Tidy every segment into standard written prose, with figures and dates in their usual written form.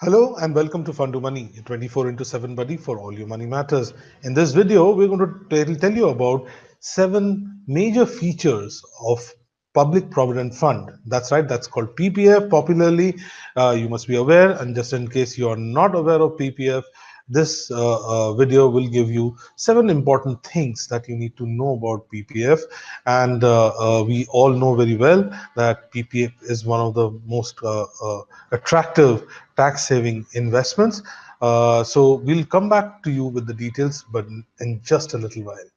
Hello and welcome to Fund to Money, a 24 into 7 buddy for all your money matters. In this video, we're going to tell you about 7 major features of Public Provident Fund. That's right, that's called PPF popularly. You must be aware, and just in case you are not aware of PPF, this video will give you 7 important things that you need to know about PPF. And we all know very well that PPF is one of the most attractive tax saving investments. So we'll come back to you with the details, but in just a little while.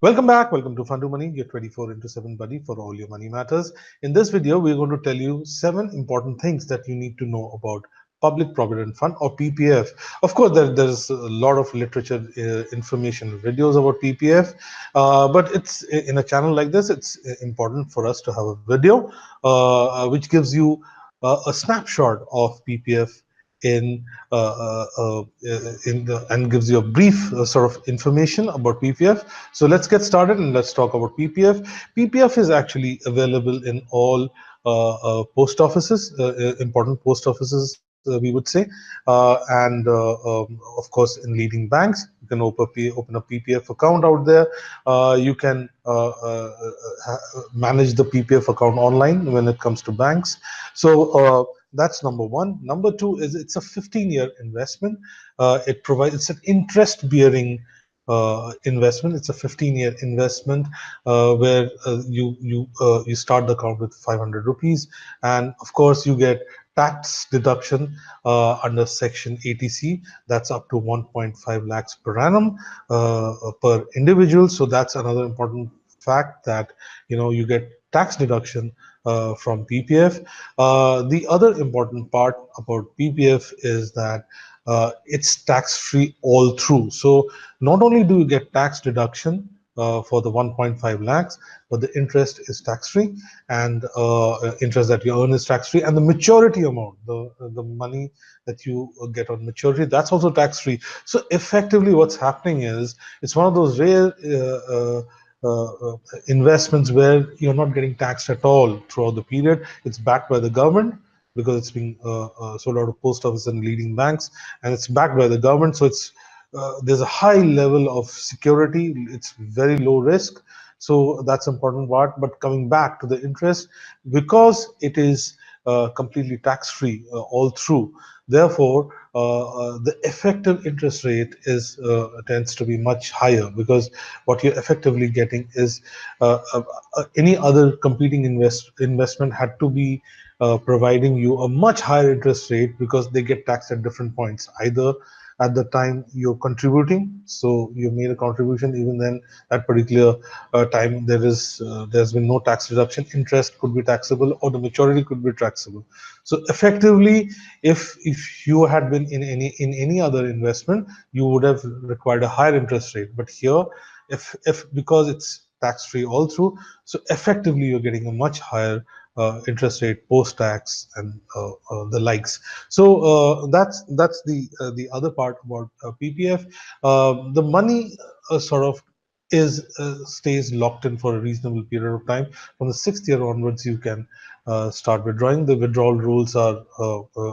Welcome back. Welcome to Fund to Money, your 24 into 7 buddy for all your money matters. In this video, we're going to tell you 7 important things that you need to know about Public Provident Fund or PPF. Of course, there's a lot of literature, information, videos about PPF, but it's in a channel like this, it's important for us to have a video which gives you a snapshot of PPF in and gives you a brief sort of information about PPF. So let's get started and let's talk about PPF. PPF is actually available in all post offices, important post offices, we would say, and of course in leading banks. You can open a PPF account out there. You can manage the PPF account online when it comes to banks. So that's number one. Number two is it's a 15-year investment. It's an interest-bearing investment. It's a 15-year investment where you start the account with 500 rupees, and of course you get tax deduction under Section 80C. That's up to 1.5 lakhs per annum per individual. So that's another important fact, that you get tax deduction from PPF. The other important part about PPF is that it's tax-free all through. So not only do you get tax deduction for the 1.5 lakhs, but the interest is tax-free, and interest that you earn is tax-free, and the maturity amount, the money that you get on maturity, that's also tax-free. So effectively, what's happening is it's one of those rare investments where you're not getting taxed at all throughout the period. It's backed by the government because it's being sold out of post office and leading banks, and it's backed by the government. So there's a high level of security. It's very low risk. So that's important part. But coming back to the interest, because it is completely tax-free all through, therefore the effective interest rate is tends to be much higher, because what you're effectively getting is any other competing investment had to be providing you a much higher interest rate, because they get taxed at different points, either at the time you're contributing, so you made a contribution, even then that particular time there's been no tax deduction, interest could be taxable or the maturity could be taxable. So effectively, if you had been in any other investment, you would have required a higher interest rate. But here, if because it's tax free all through, so effectively you're getting a much higher interest rate post tax and the likes. So that's the other part about PPF. The money sort of is stays locked in for a reasonable period of time. From the 6th year onwards, you can start withdrawing. The withdrawal rules are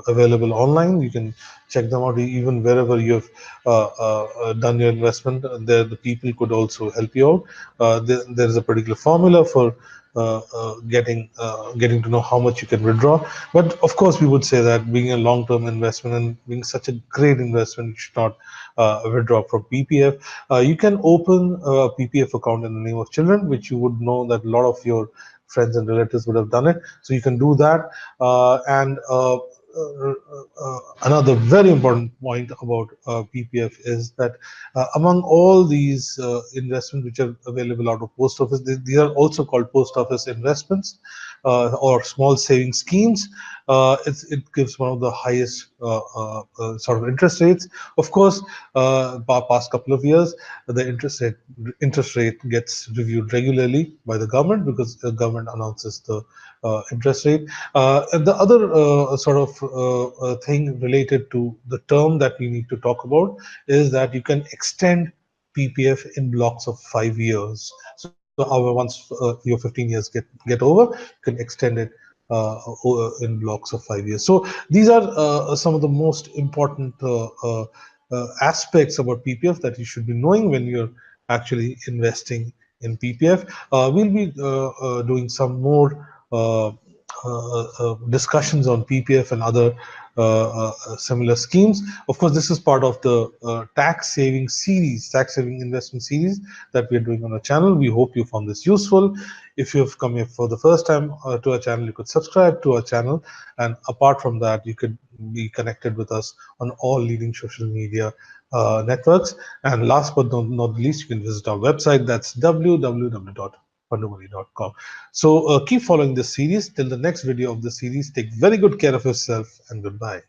available online. You can check them out even wherever you've done your investment. There, the people could also help you out. There is a particular formula for getting to know how much you can withdraw. But of course, we would say that being a long-term investment and being such a great investment, you should not withdraw from PPF. You can open a PPF account in the name of children, which you would know that a lot of your friends and relatives would have done it. So you can do that. And another very important point about PPF is that among all these investments which are available out of post office, these are also called post office investments or small saving schemes. It gives one of the highest sort of interest rates. Of course, past couple of years, the interest rate gets reviewed regularly by the government, because the government announces the interest rate. And the other sort of thing related to the term that we need to talk about is that you can extend PPF in blocks of 5 years. So So once your 15 years get over, you can extend it in blocks of 5 years. So these are some of the most important aspects about PPF that you should be knowing when you're actually investing in PPF. We'll be doing some more discussions on PPF and other similar schemes. Of course, this is part of the tax saving series, tax saving investment series that we are doing on our channel. We hope you found this useful. If you've come here for the first time to our channel, you could subscribe to our channel. And apart from that, you could be connected with us on all leading social media networks. And last but not least, you can visit our website. That's www.pandumani.com. So keep following this series. Till the next video of the series, take very good care of yourself and goodbye.